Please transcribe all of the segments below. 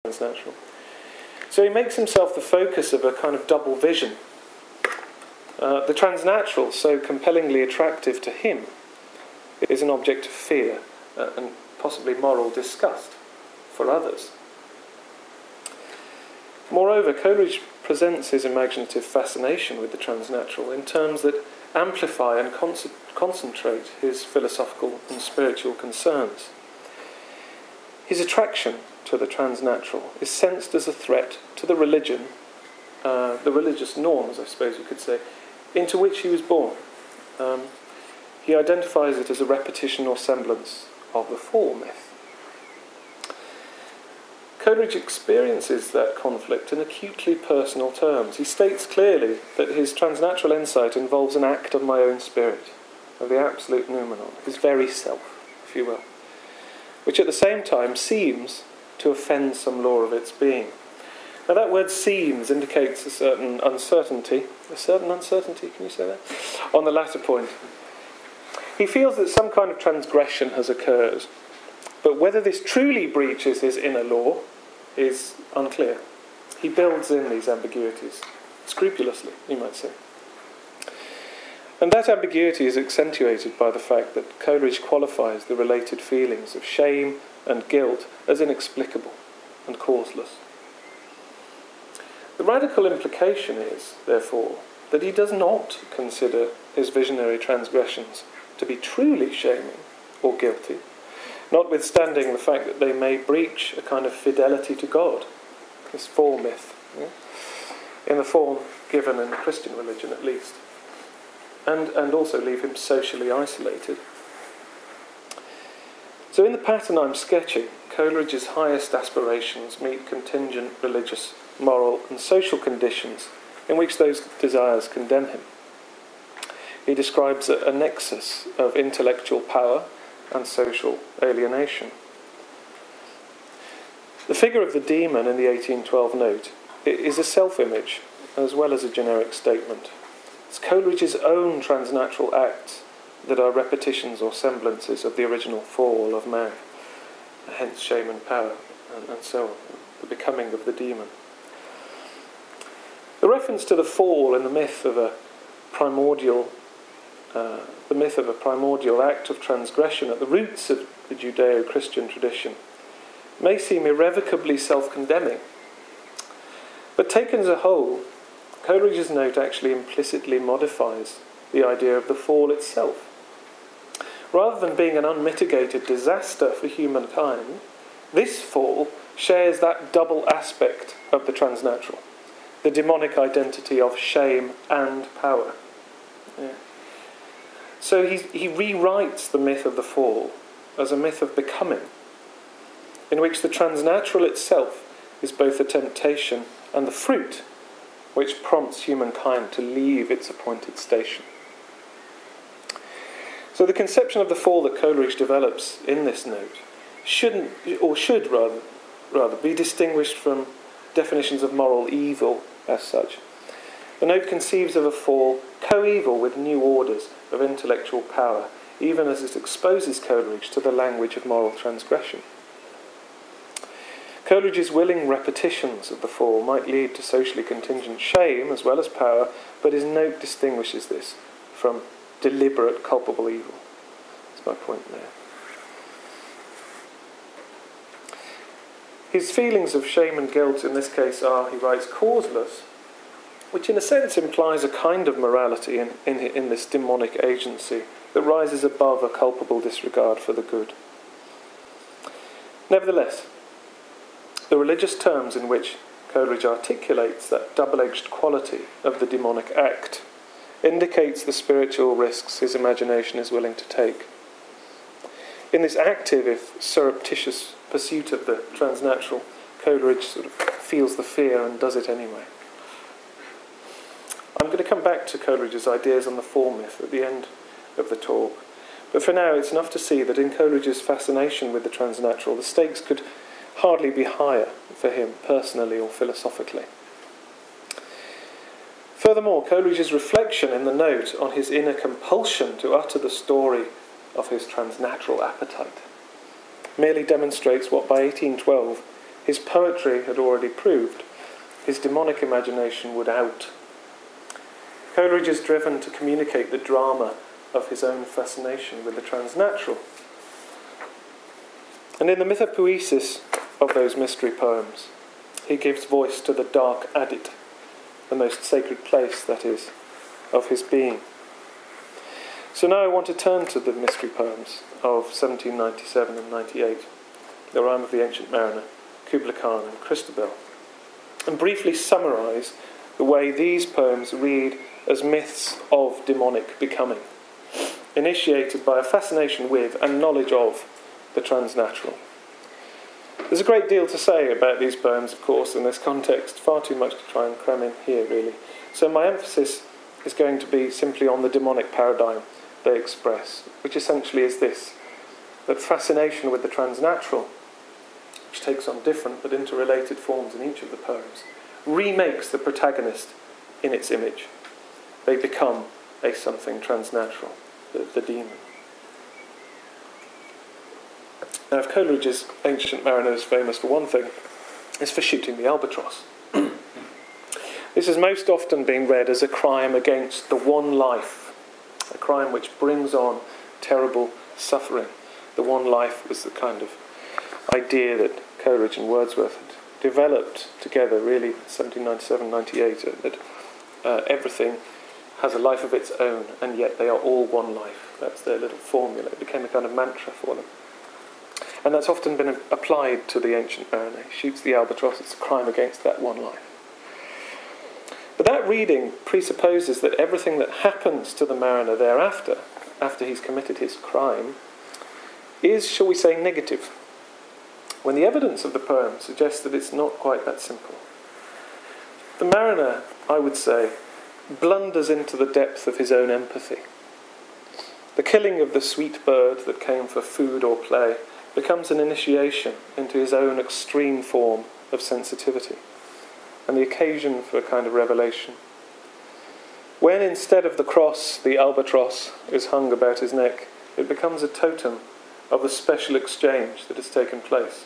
transnatural. So he makes himself the focus of a kind of double vision. The transnatural, so compellingly attractive to him, is an object of fear and possibly moral disgust for others. Moreover, Coleridge presents his imaginative fascination with the transnatural in terms that amplify and concentrate his philosophical and spiritual concerns. His attraction to the transnatural is sensed as a threat to the religion, the religious norms, I suppose you could say, into which he was born. He identifies it as a repetition or semblance of the fall myth. Coleridge experiences that conflict in acutely personal terms. He states clearly that his transnatural insight involves an act of my own spirit, of the absolute noumenon, his very self, if you will, which at the same time seems to offend some law of its being. Now that word seems indicates a certain uncertainty, can you say that? On the latter point. He feels that some kind of transgression has occurred, but whether this truly breaches his inner law is unclear. He builds in these ambiguities, scrupulously, you might say. And that ambiguity is accentuated by the fact that Coleridge qualifies the related feelings of shame and guilt as inexplicable and causeless. The radical implication is, therefore, that he does not consider his visionary transgressions to be truly shaming or guilty, notwithstanding the fact that they may breach a kind of fidelity to God, this fall myth, in the form given in the Christian religion at least, and also leave him socially isolated. So in the pattern I'm sketching, Coleridge's highest aspirations meet contingent religious, moral and social conditions in which those desires condemn him. He describes a nexus of intellectual power and social alienation. The figure of the demon in the 1812 note is a self-image as well as a generic statement. It's Coleridge's own transnatural acts that are repetitions or semblances of the original fall of man, hence shame and power, and so on, the becoming of the demon. The reference to the fall in the myth of a primordial act of transgression at the roots of the Judeo-Christian tradition may seem irrevocably self-condemning, but taken as a whole, Coleridge's note actually implicitly modifies the idea of the fall itself. Rather than being an unmitigated disaster for humankind, this fall shares that double aspect of the transnatural, the demonic identity of shame and power. Yeah. So he rewrites the myth of the fall as a myth of becoming, in which the transnatural itself is both a temptation and the fruit which prompts humankind to leave its appointed station. So the conception of the fall that Coleridge develops in this note should rather be distinguished from definitions of moral evil as such. The note conceives of a fall coeval with new orders of intellectual power, even as it exposes Coleridge to the language of moral transgression. Coleridge's willing repetitions of the fall might lead to socially contingent shame as well as power, but his note distinguishes this from deliberate culpable evil. That's my point there. His feelings of shame and guilt in this case are, he writes, causeless, which in a sense implies a kind of morality in this demonic agency that rises above a culpable disregard for the good. Nevertheless, the religious terms in which Coleridge articulates that double-edged quality of the demonic act indicates the spiritual risks his imagination is willing to take. In this active, if surreptitious pursuit of the transnatural, Coleridge sort of feels the fear and does it anyway. I'm going to come back to Coleridge's ideas on the fall myth at the end of the talk, but for now it's enough to see that in Coleridge's fascination with the transnatural, the stakes could hardly be higher for him personally or philosophically. Furthermore, Coleridge's reflection in the note on his inner compulsion to utter the story of his transnatural appetite merely demonstrates what by 1812 his poetry had already proved, his demonic imagination would out. Coleridge is driven to communicate the drama of his own fascination with the transnatural. And in the mythopoesis of those mystery poems, he gives voice to the dark adit, the most sacred place, that is, of his being. So now I want to turn to the mystery poems of 1797 and 98, The Rime of the Ancient Mariner, Kubla Khan and Christabel, and briefly summarise the way these poems read as myths of demonic becoming, initiated by a fascination with and knowledge of the transnatural. There's a great deal to say about these poems, of course, in this context, far too much to try and cram in here, really. So my emphasis is going to be simply on the demonic paradigm they express, which essentially is this, that fascination with the transnatural, which takes on different but interrelated forms in each of the poems, remakes the protagonist in its image. They become a something transnatural, the demon. Now, if Coleridge's Ancient Mariner is famous for one thing, it's for shooting the albatross. This is most often being read as a crime against the one life, a crime which brings on terrible suffering. The one life was the kind of idea that Coleridge and Wordsworth had developed together, really, 1797-98, that everything has a life of its own, and yet they are all one life. That's their little formula. It became a kind of mantra for them. And that's often been applied to the Ancient Mariner. He shoots the albatross, it's a crime against that one life. But that reading presupposes that everything that happens to the mariner thereafter, after he's committed his crime, is, shall we say, negative, when the evidence of the poem suggests that it's not quite that simple. The mariner, I would say, blunders into the depth of his own empathy. The killing of the sweet bird that came for food or play becomes an initiation into his own extreme form of sensitivity, and the occasion for a kind of revelation. When instead of the cross, the albatross is hung about his neck, it becomes a totem of the special exchange that has taken place.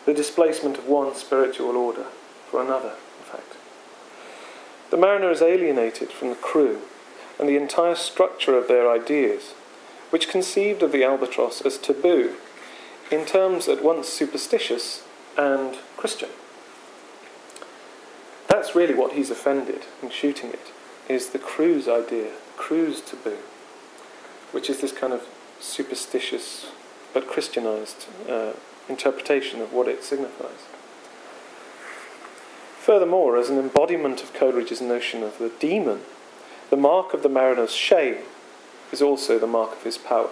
The displacement of one spiritual order for another, in fact. The mariner is alienated from the crew and the entire structure of their ideas, which conceived of the albatross as taboo in terms at once superstitious and Christian. That's really what he's offended in shooting it, is the crew's idea, crew's taboo, which is this kind of superstitious but Christianized interpretation of what it signifies. Furthermore, as an embodiment of Coleridge's notion of the demon, the mark of the mariner's shame is also the mark of his power.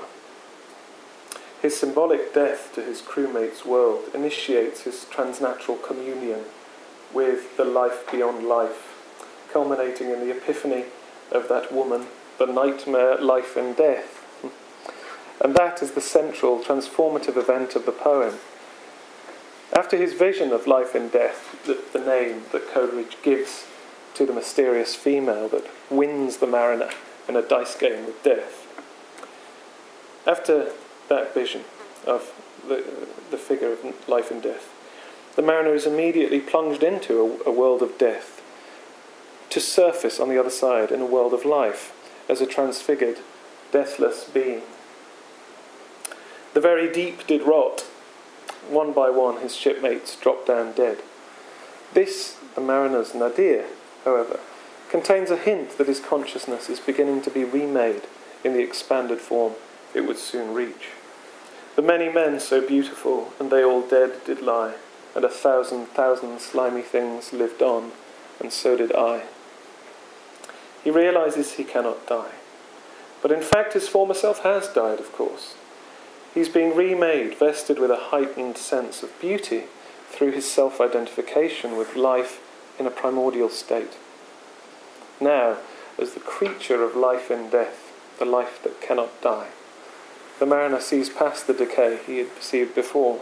His symbolic death to his crewmate's world initiates his transnatural communion with the life beyond life, culminating in the epiphany of that woman, the nightmare life and death. And that is the central transformative event of the poem. After his vision of life and death, the name that Coleridge gives to the mysterious female that wins the mariner in a dice game with death, after that vision of the figure of life and death, the mariner is immediately plunged into a world of death, to surface on the other side in a world of life as a transfigured, deathless being. The very deep did rot. One by one his shipmates dropped down dead. This, the mariner's nadir, however, contains a hint that his consciousness is beginning to be remade in the expanded form it would soon reach. The many men so beautiful, and they all dead did lie, and 1,000,000 slimy things lived on, and so did I. He realises he cannot die. But in fact his former self has died, of course. He's being remade, vested with a heightened sense of beauty through his self-identification with life in a primordial state. Now, as the creature of life and death, the life that cannot die, the mariner sees past the decay he had perceived before.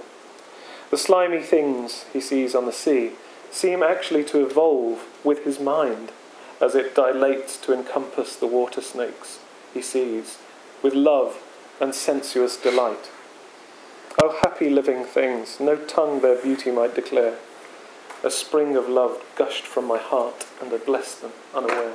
The slimy things he sees on the sea seem actually to evolve with his mind as it dilates to encompass the water snakes he sees with love and sensuous delight. O happy living things, no tongue their beauty might declare. A spring of love gushed from my heart, and I blessed them unaware.